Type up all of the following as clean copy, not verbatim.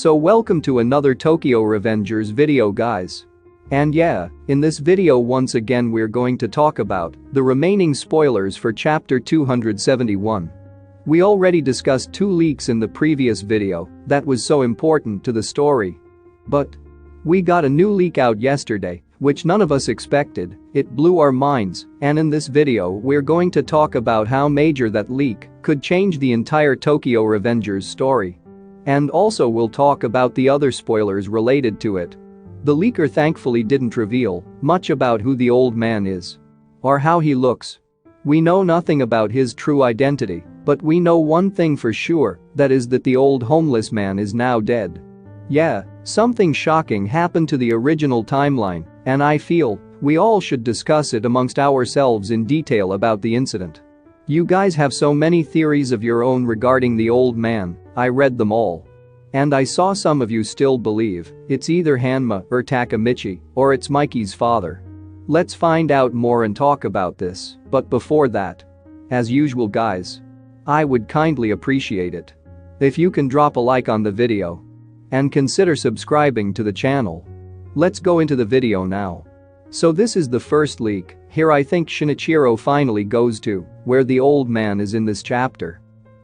So welcome to another Tokyo Revengers video, guys. And yeah, in this video once again we're going to talk about the remaining spoilers for chapter 271. We already discussed 2 leaks in the previous video that was so important to the story. But we got a new leak out yesterday, which none of us expected. It blew our minds, and in this video we're going to talk about how major that leak could change the entire Tokyo Revengers story. And also we'll talk about the other spoilers related to it. The leaker thankfully didn't reveal much about who the old man is or how he looks. We know nothing about his true identity, but we know one thing for sure, that is that the old homeless man is now dead. Yeah, something shocking happened to the original timeline, and I feel we all should discuss it amongst ourselves in detail about the incident. You guys have so many theories of your own regarding the old man. I read them all. And I saw some of you still believe it's either Hanma or Takemichi, or it's Mikey's father. Let's find out more and talk about this, but before that, as usual guys, I would kindly appreciate it if you can drop a like on the video and consider subscribing to the channel. Let's go into the video now. So this is the first leak. Here I think Shinichiro finally goes to where the old man is in this chapter.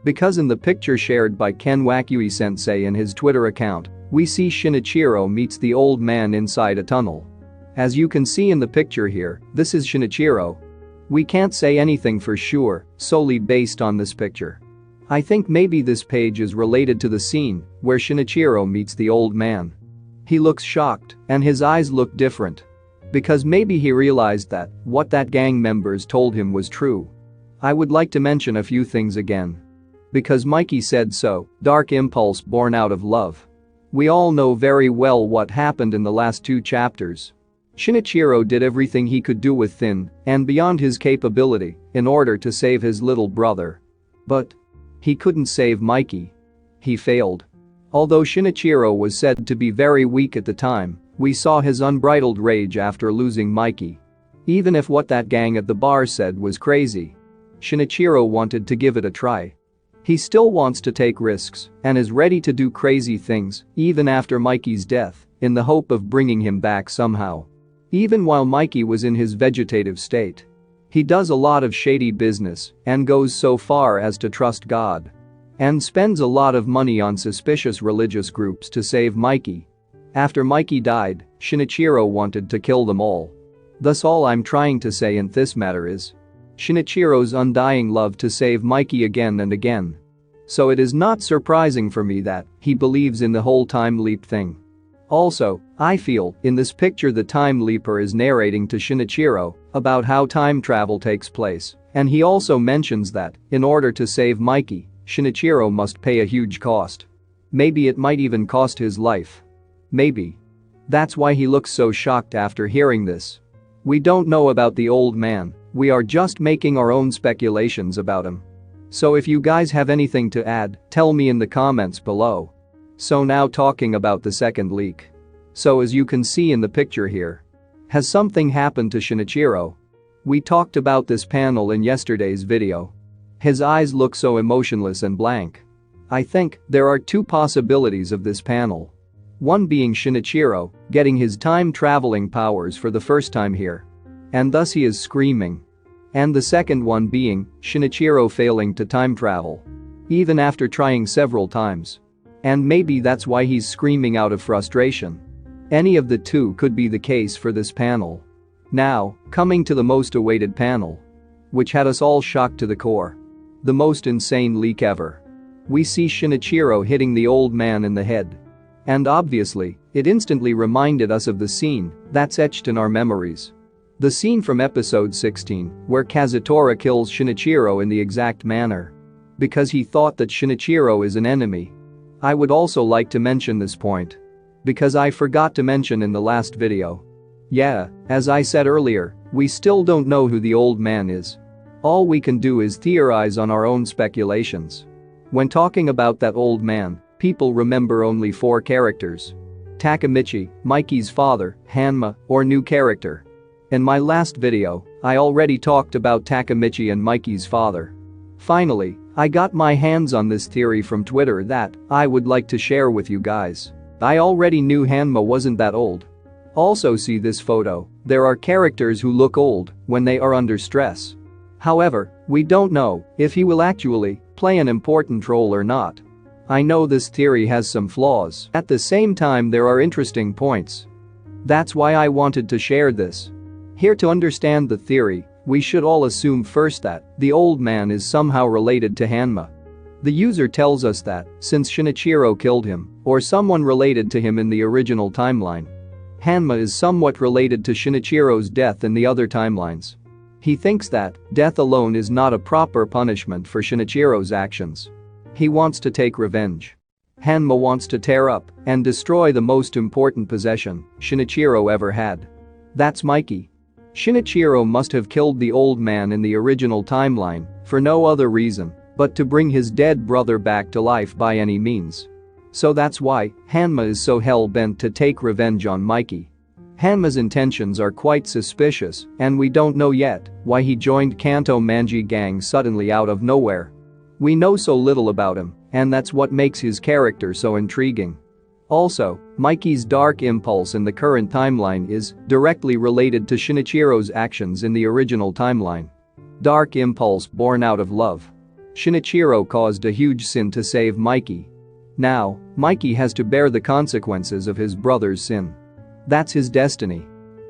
Because in the picture shared by Ken Wakui-sensei in his Twitter account, we see Shinichiro meets the old man inside a tunnel. As you can see in the picture here, this is Shinichiro. We can't say anything for sure, solely based on this picture. I think maybe this page is related to the scene where Shinichiro meets the old man. He looks shocked, and his eyes look different. Because maybe he realized that what that gang members told him was true. I would like to mention a few things again. Because Mikey said so, dark impulse born out of love. We all know very well what happened in the last 2 chapters. Shinichiro did everything he could do within and beyond his capability in order to save his little brother. But he couldn't save Mikey. He failed. Although Shinichiro was said to be very weak at the time, we saw his unbridled rage after losing Mikey. Even if what that gang at the bar said was crazy, Shinichiro wanted to give it a try. He still wants to take risks and is ready to do crazy things even after Mikey's death in the hope of bringing him back somehow. Even while Mikey was in his vegetative state. He does a lot of shady business and goes so far as to trust God. And spends a lot of money on suspicious religious groups to save Mikey. After Mikey died, Shinichiro wanted to kill them all. Thus all I'm trying to say in this matter is Shinichiro's undying love to save Mikey again and again. So it is not surprising for me that he believes in the whole time leap thing. Also, I feel in this picture the time leaper is narrating to Shinichiro about how time travel takes place, and he also mentions that in order to save Mikey, Shinichiro must pay a huge cost. Maybe it might even cost his life. Maybe. That's why he looks so shocked after hearing this. We don't know about the old man, we are just making our own speculations about him. So if you guys have anything to add, tell me in the comments below. So now talking about the second leak. So as you can see in the picture here, has something happened to Shinichiro? We talked about this panel in yesterday's video. His eyes look so emotionless and blank. I think there are 2 possibilities of this panel. One being Shinichiro getting his time-traveling powers for the first time here. And thus he is screaming. And the second one being Shinichiro failing to time travel. Even after trying several times. And maybe that's why he's screaming out of frustration. Any of the 2 could be the case for this panel. Now, coming to the most awaited panel. Which had us all shocked to the core. The most insane leak ever. We see Shinichiro hitting the old man in the head. And obviously, it instantly reminded us of the scene that's etched in our memories. The scene from episode 16, where Kazutora kills Shinichiro in the exact manner. Because he thought that Shinichiro is an enemy. I would also like to mention this point. Because I forgot to mention in the last video. Yeah, as I said earlier, we still don't know who the old man is. All we can do is theorize on our own speculations. When talking about that old man, people remember only 4 characters. Takemichi, Mikey's father, Hanma, or new character. In my last video, I already talked about Takemichi and Mikey's father. Finally, I got my hands on this theory from Twitter that I would like to share with you guys. I already knew Hanma wasn't that old. Also, see this photo, there are characters who look old when they are under stress. However, we don't know if he will actually play an important role or not. I know this theory has some flaws. At the same time, there are interesting points. That's why I wanted to share this. Here, to understand the theory, we should all assume first that the old man is somehow related to Hanma. The user tells us that since Shinichiro killed him, or someone related to him in the original timeline, Hanma is somewhat related to Shinichiro's death in the other timelines. He thinks that death alone is not a proper punishment for Shinichiro's actions. He wants to take revenge. Hanma wants to tear up and destroy the most important possession Shinichiro ever had. That's Mikey. Shinichiro must have killed the old man in the original timeline for no other reason but to bring his dead brother back to life by any means. So that's why Hanma is so hell-bent to take revenge on Mikey. Hanma's intentions are quite suspicious, and we don't know yet why he joined Kanto Manji gang suddenly out of nowhere. We know so little about him, and that's what makes his character so intriguing. Also, Mikey's dark impulse in the current timeline is directly related to Shinichiro's actions in the original timeline. Dark impulse born out of love. Shinichiro caused a huge sin to save Mikey. Now, Mikey has to bear the consequences of his brother's sin. That's his destiny.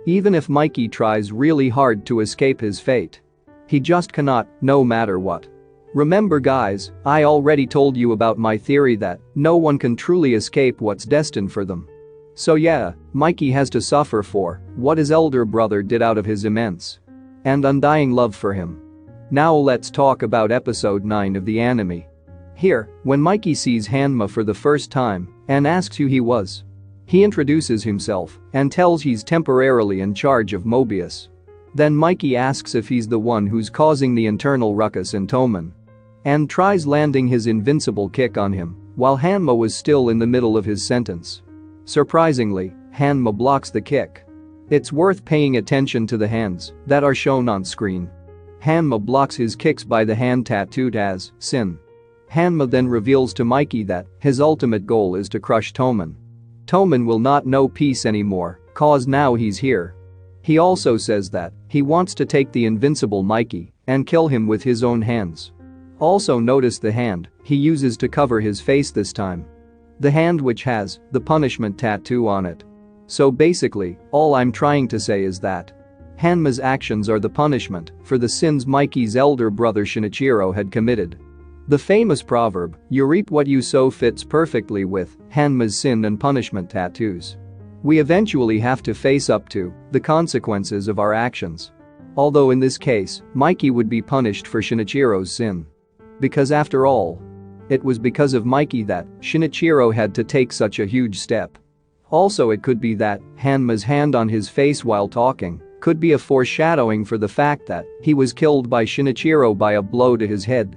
Even if Mikey tries really hard to escape his fate, he just cannot, no matter what. Remember guys, I already told you about my theory that no one can truly escape what's destined for them. So yeah, Mikey has to suffer for what his elder brother did out of his immense and undying love for him. Now let's talk about episode 9 of the anime. Here, when Mikey sees Hanma for the first time and asks who he was, he introduces himself and tells he's temporarily in charge of Mobius. Then Mikey asks if he's the one who's causing the internal ruckus in Toman and tries landing his invincible kick on him while Hanma was still in the middle of his sentence. Surprisingly, Hanma blocks the kick. It's worth paying attention to the hands that are shown on screen. Hanma blocks his kicks by the hand tattooed as Sin. Hanma then reveals to Mikey that his ultimate goal is to crush Toman. Toman will not know peace anymore, cause now he's here. He also says that he wants to take the invincible Mikey and kill him with his own hands. Also notice the hand he uses to cover his face this time. The hand which has the punishment tattoo on it. So basically, all I'm trying to say is that Hanma's actions are the punishment for the sins Mikey's elder brother Shinichiro had committed. The famous proverb, "You reap what you sow," fits perfectly with Hanma's sin and punishment tattoos. We eventually have to face up to the consequences of our actions. Although in this case, Mikey would be punished for Shinichiro's sin. Because after all, it was because of Mikey that Shinichiro had to take such a huge step. Also, it could be that Hanma's hand on his face while talking could be a foreshadowing for the fact that he was killed by Shinichiro by a blow to his head.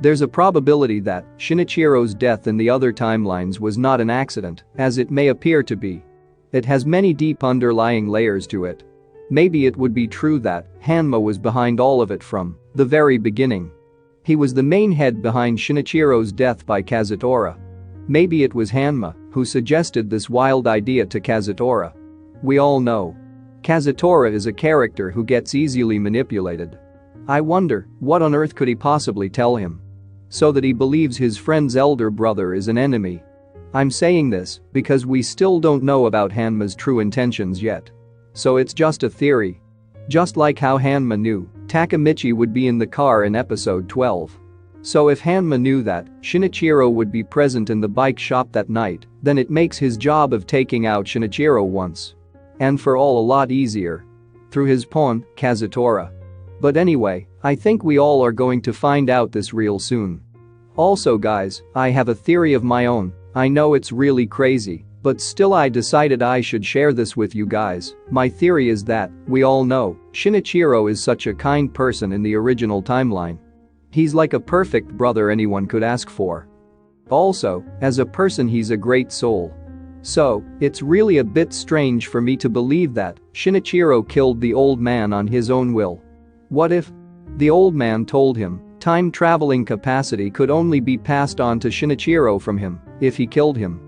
There's a probability that Shinichiro's death in the other timelines was not an accident, as it may appear to be. It has many deep underlying layers to it. Maybe it would be true that Hanma was behind all of it from the very beginning. He was the main head behind Shinichiro's death by Kazutora. Maybe it was Hanma who suggested this wild idea to Kazutora. We all know Kazutora is a character who gets easily manipulated. I wonder what on earth could he possibly tell him so that he believes his friend's elder brother is an enemy. I'm saying this because we still don't know about Hanma's true intentions yet. So it's just a theory. Just like how Hanma knew Takemichi would be in the car in episode 12. So if Hanma knew that Shinichiro would be present in the bike shop that night, then it makes his job of taking out Shinichiro once and for all a lot easier through his pawn, Kazutora. But anyway, I think we all are going to find out this real soon. Also guys, I have a theory of my own. I know it's really crazy, but still I decided I should share this with you guys. My theory is that we all know Shinichiro is such a kind person in the original timeline. He's like a perfect brother anyone could ask for. Also, as a person he's a great soul. So, it's really a bit strange for me to believe that Shinichiro killed the old man on his own will. What if the old man told him Time-traveling capacity could only be passed on to Shinichiro from him if he killed him.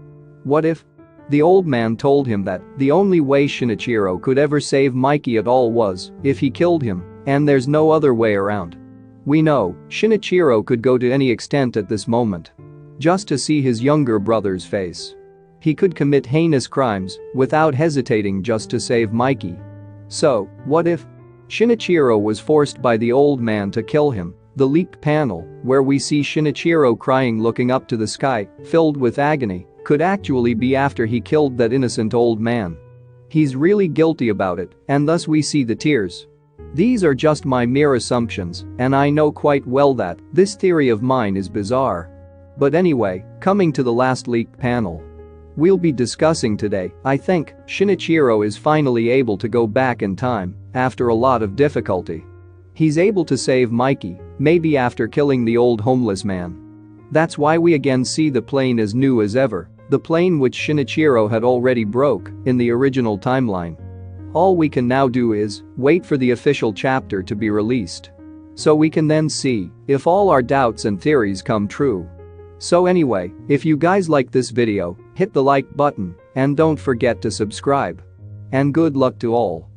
What if? The old man told him that the only way Shinichiro could ever save Mikey at all was if he killed him, and there's no other way around. We know Shinichiro could go to any extent at this moment just to see his younger brother's face. He could commit heinous crimes without hesitating just to save Mikey. So, what if Shinichiro was forced by the old man to kill him? The leaked panel, where we see Shinichiro crying looking up to the sky, filled with agony, could actually be after he killed that innocent old man. He's really guilty about it, and thus we see the tears. These are just my mere assumptions, and I know quite well that this theory of mine is bizarre. But anyway, coming to the last leaked panel we'll be discussing today, I think Shinichiro is finally able to go back in time after a lot of difficulty. He's able to save Mikey, maybe after killing the old homeless man. That's why we again see the plane as new as ever, the plane which Shinichiro had already broke in the original timeline. All we can now do is wait for the official chapter to be released, so we can then see if all our doubts and theories come true. So anyway, if you guys like this video, hit the like button and don't forget to subscribe. And good luck to all.